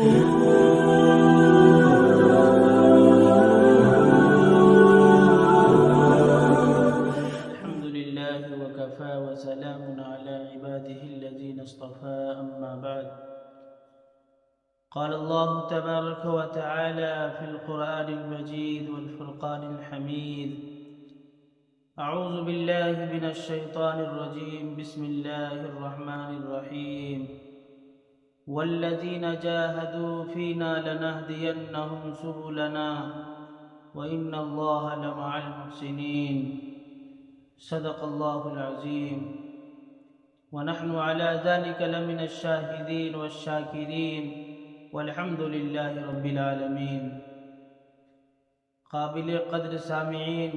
الحمد لله وكفى وسلام على عباده الذين اصطفى أما بعد قال الله تبارك وتعالى في القرآن المجيد والفرقان الحميد أعوذ بالله من الشيطان الرجيم بسم الله الرحمن الرحيم والذين جاهدوا فينا لنهدينهم سبلنا وإن الله لمع المحسنين صدق الله العظيم ونحن على ذلك لمن الشاهدين والشاكرين والحمد لله رب العالمين۔ قابل قدر سامعین،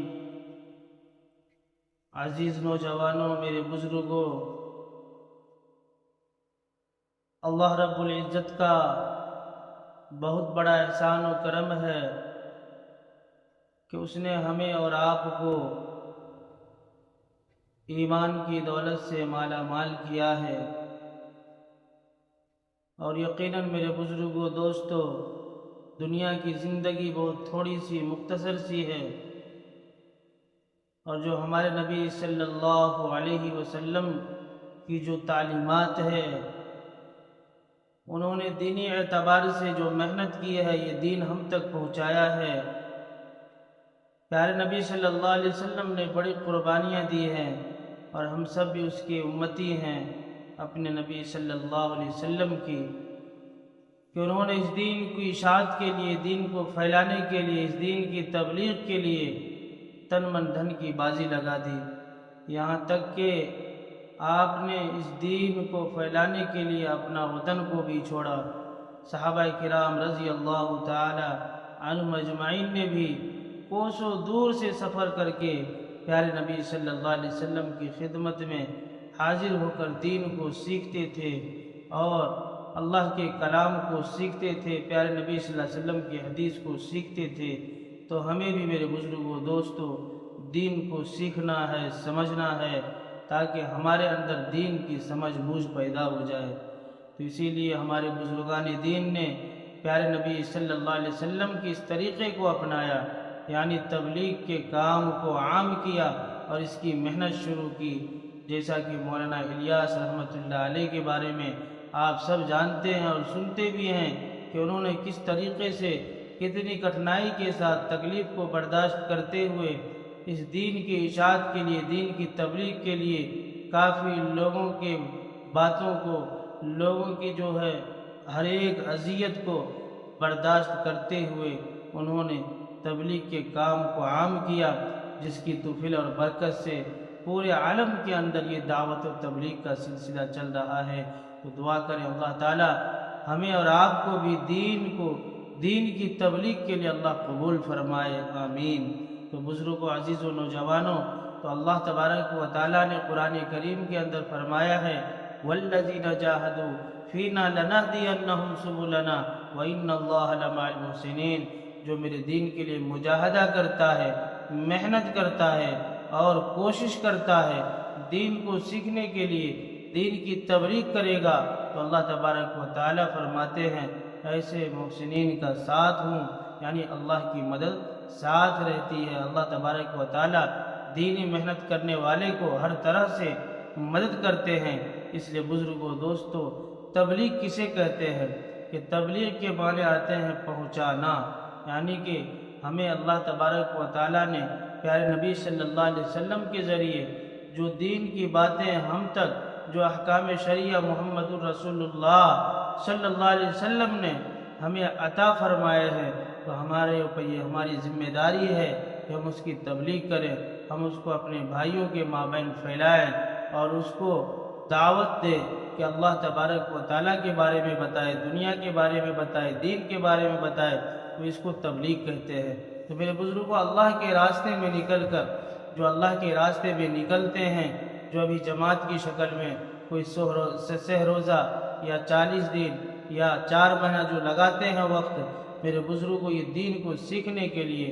عزیز نوجوانوں، میرے بزرگوں، اللہ رب العزت کا بہت بڑا احسان و کرم ہے کہ اس نے ہمیں اور آپ کو ایمان کی دولت سے مالا مال کیا ہے۔ اور یقیناً میرے بزرگوں، دوستو، دنیا کی زندگی بہت تھوڑی سی، مختصر سی ہے، اور جو ہمارے نبی صلی اللہ علیہ وسلم کی جو تعلیمات ہے، انہوں نے دینی اعتبار سے جو محنت کی ہے، یہ دین ہم تک پہنچایا ہے۔ پیارے نبی صلی اللہ علیہ وسلم نے بڑی قربانیاں دی ہیں، اور ہم سب بھی اس کے امتی ہیں اپنے نبی صلی اللہ علیہ وسلم کی، کہ انہوں نے اس دین کی اشاعت کے لیے، دین کو پھیلانے کے لیے، اس دین کی تبلیغ کے لیے تن من دھن کی بازی لگا دی، یہاں تک کہ آپ نے اس دین کو پھیلانے کے لیے اپنا وطن کو بھی چھوڑا۔ صحابہ کرام رضی اللہ تعالی عنہم اجمعین نے بھی کوسوں دور سے سفر کر کے پیارے نبی صلی اللہ علیہ وسلم کی خدمت میں حاضر ہو کر دین کو سیکھتے تھے اور اللہ کے کلام کو سیکھتے تھے، پیارے نبی صلی اللہ علیہ وسلم کی حدیث کو سیکھتے تھے۔ تو ہمیں بھی میرے بزرگوں، دوستوں، دین کو سیکھنا ہے، سمجھنا ہے، تاکہ ہمارے اندر دین کی سمجھ بوجھ پیدا ہو جائے۔ تو اسی لیے ہمارے بزرگان دین نے پیارے نبی صلی اللہ علیہ وسلم کی اس طریقے کو اپنایا، یعنی تبلیغ کے کام کو عام کیا اور اس کی محنت شروع کی۔ جیسا کہ مولانا الیاس رحمۃ اللہ علیہ کے بارے میں آپ سب جانتے ہیں اور سنتے بھی ہیں کہ انہوں نے کس طریقے سے، کتنی کٹھنائی کے ساتھ، تکلیف کو برداشت کرتے ہوئے اس دین کی اشاعت کے لیے، دین کی تبلیغ کے لیے کافی لوگوں کے باتوں کو، لوگوں کی جو ہے ہر ایک اذیت کو برداشت کرتے ہوئے انہوں نے تبلیغ کے کام کو عام کیا، جس کی توفیق اور برکت سے پورے عالم کے اندر یہ دعوت و تبلیغ کا سلسلہ چل رہا ہے۔ تو دعا کریں اللہ تعالی ہمیں اور آپ کو بھی دین کی تبلیغ کے لیے اللہ قبول فرمائے، آمین۔ تو بزرگوں، عزیزوں، نوجوانوں، تو اللہ تبارک و تعالیٰ نے قرآن کریم کے اندر فرمایا ہے وَالَّذِينَ جَاهَدُوا فِينَا لَنَهْدِيَنَّهُمْ سُبُلَنَا وَإِنَّ اللَّهَ لَمَعَ الْمُحْسِنِينَ۔ جو میرے دین کے لیے مجاہدہ کرتا ہے، محنت کرتا ہے اور کوشش کرتا ہے، دین کو سیکھنے کے لیے، دین کی تبلیغ کرے گا، تو اللہ تبارک و تعالیٰ فرماتے ہیں ایسے محسنین کا ساتھ ہوں، یعنی اللہ کی مدد ساتھ رہتی ہے۔ اللہ تبارک و تعالیٰ دینی محنت کرنے والے کو ہر طرح سے مدد کرتے ہیں۔ اس لیے بزرگوں، دوستوں، تبلیغ کسے کہتے ہیں؟ کہ تبلیغ کے معنی آتے ہیں پہنچانا، یعنی کہ ہمیں اللہ تبارک و تعالیٰ نے پیارے نبی صلی اللہ علیہ وسلم کے ذریعے جو دین کی باتیں ہم تک، جو احکام شریعہ محمد الرسول اللہ صلی اللہ علیہ وسلم نے ہمیں عطا فرمائے ہیں، تو ہمارے اوپر یہ ہماری ذمہ داری ہے کہ ہم اس کی تبلیغ کریں، ہم اس کو اپنے بھائیوں کے مابین پھیلائیں اور اس کو دعوت دیں کہ اللہ تبارک و تعالیٰ کے بارے میں بتائے، دنیا کے بارے میں بتائے، دین کے بارے میں بتائے، تو اس کو تبلیغ کہتے ہیں۔ تو میرے بزرگوں، اللہ کے راستے میں نکل کر، جو اللہ کے راستے میں نکلتے ہیں، جو ابھی جماعت کی شکل میں کوئی سہ روزہ یا 40 دن یا 4 مہینہ جو لگاتے ہیں وقت، میرے بزرگوں، یہ دین کو سیکھنے کے لیے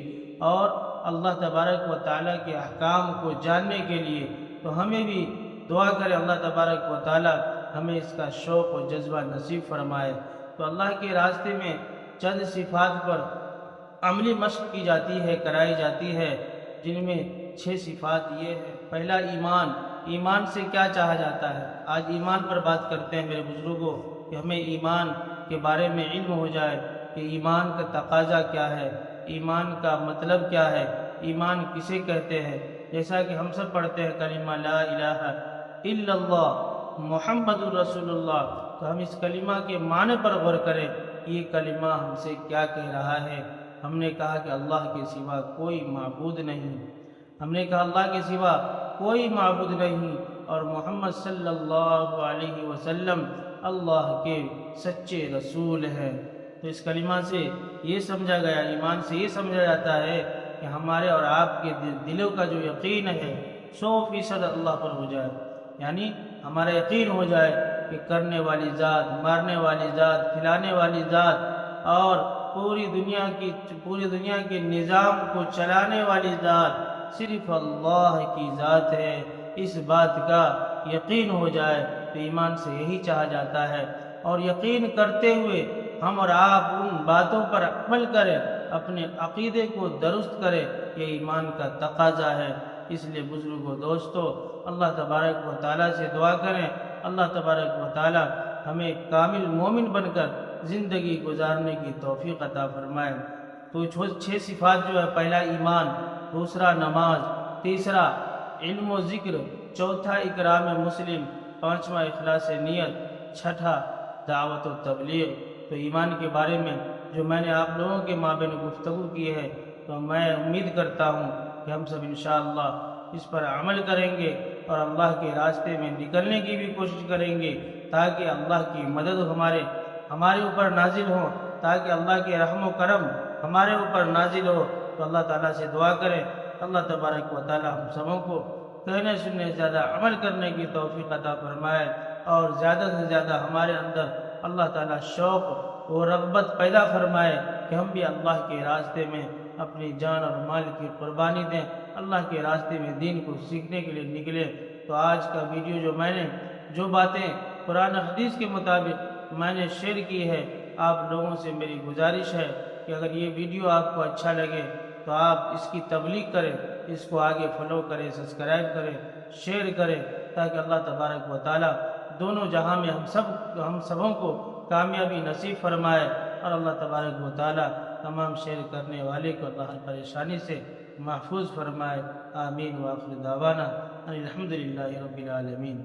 اور اللہ تبارک و تعالیٰ کے احکام کو جاننے کے لیے، تو ہمیں بھی دعا کرے اللہ تبارک و تعالیٰ ہمیں اس کا شوق و جذبہ نصیب فرمائے۔ تو تو اللہ کے راستے میں چند صفات پر عملی مشق کی جاتی ہے، کرائی جاتی ہے، جن میں 6 صفات یہ ہے۔ پہلا ایمان، ایمان سے کیا چاہا جاتا ہے؟ آج ایمان پر بات کرتے ہیں میرے بزرگوں، کہ ہمیں ایمان کے بارے میں علم ہو جائے کہ ایمان کا تقاضا کیا ہے، ایمان کا مطلب کیا ہے، ایمان کسے کہتے ہیں۔ جیسا کہ ہم سب پڑھتے ہیں کلمہ لا الہ الا اللہ محمد الرسول اللہ، تو ہم اس کلمہ کے معنی پر غور کریں کہ یہ کلمہ ہم سے کیا کہہ رہا ہے۔ ہم نے کہا کہ اللہ کے سوا کوئی معبود نہیں، ہم نے کہا اللہ کے سوا کوئی معبود نہیں، اور محمد صلی اللہ علیہ وسلم اللہ کے سچے رسول ہیں۔ تو اس کلمہ سے یہ سمجھا گیا، ایمان سے یہ سمجھا جاتا ہے کہ ہمارے اور آپ کے دلوں کا جو یقین ہے 100% اللہ پر ہو جائے، یعنی ہمارا یقین ہو جائے کہ کرنے والی ذات، مارنے والی ذات، کھلانے والی ذات اور پوری دنیا کے نظام کو چلانے والی ذات صرف اللہ کی ذات ہے۔ اس بات کا یقین ہو جائے تو ایمان سے یہی چاہا جاتا ہے، اور یقین کرتے ہوئے ہم اور آپ ان باتوں پر عمل کریں، اپنے عقیدے کو درست کریں، یہ ایمان کا تقاضا ہے۔ اس لیے بزرگوں، دوستو، اللہ تبارک و تعالیٰ سے دعا کریں، اللہ تبارک و تعالیٰ ہمیں کامل مومن بن کر زندگی گزارنے کی توفیق عطا فرمائے۔ تو 6 صفات جو ہے، پہلا ایمان، دوسرا نماز، تیسرا علم و ذکر، چوتھا اکرام مسلم، پانچواں اخلاص نیت، چھٹا دعوت و تبلیغ۔ تو ایمان کے بارے میں جو میں نے آپ لوگوں کے مابین گفتگو کی ہے، تو میں امید کرتا ہوں کہ ہم سب انشاءاللہ اس پر عمل کریں گے اور اللہ کے راستے میں نکلنے کی بھی کوشش کریں گے، تاکہ اللہ کی مدد ہمارے اوپر نازل ہو، تاکہ اللہ کے رحم و کرم ہمارے اوپر نازل ہو۔ تو اللہ تعالیٰ سے دعا کریں، اللہ تبارک و تعالیٰ ہم سبوں کو کہنے سننے سے زیادہ عمل کرنے کی توفیق عطا فرمائے، اور زیادہ سے زیادہ ہمارے اندر اللہ تعالیٰ شوق و رغبت پیدا فرمائے کہ ہم بھی اللہ کے راستے میں اپنی جان اور مال کی قربانی دیں، اللہ کے راستے میں دین کو سیکھنے کے لیے نکلے۔ تو آج کا ویڈیو جو میں نے جو باتیں قرآن حدیث کے مطابق میں نے شیئر کی ہے، آپ لوگوں سے میری گزارش ہے کہ اگر یہ ویڈیو آپ کو اچھا لگے تو آپ اس کی تبلیغ کریں، اس کو آگے فالو کریں، سبسکرائب کریں، شیئر کریں، تاکہ اللہ تبارک و تعالیٰ دونوں جہاں میں ہم سبوں کو کامیابی نصیب فرمائے، اور اللہ تبارک و تعالیٰ تمام شیئر کرنے والے کو اللہ پریشانی سے محفوظ فرمائے۔ آمین، وآخر دعوانا ان الحمدللہ رب العالمین۔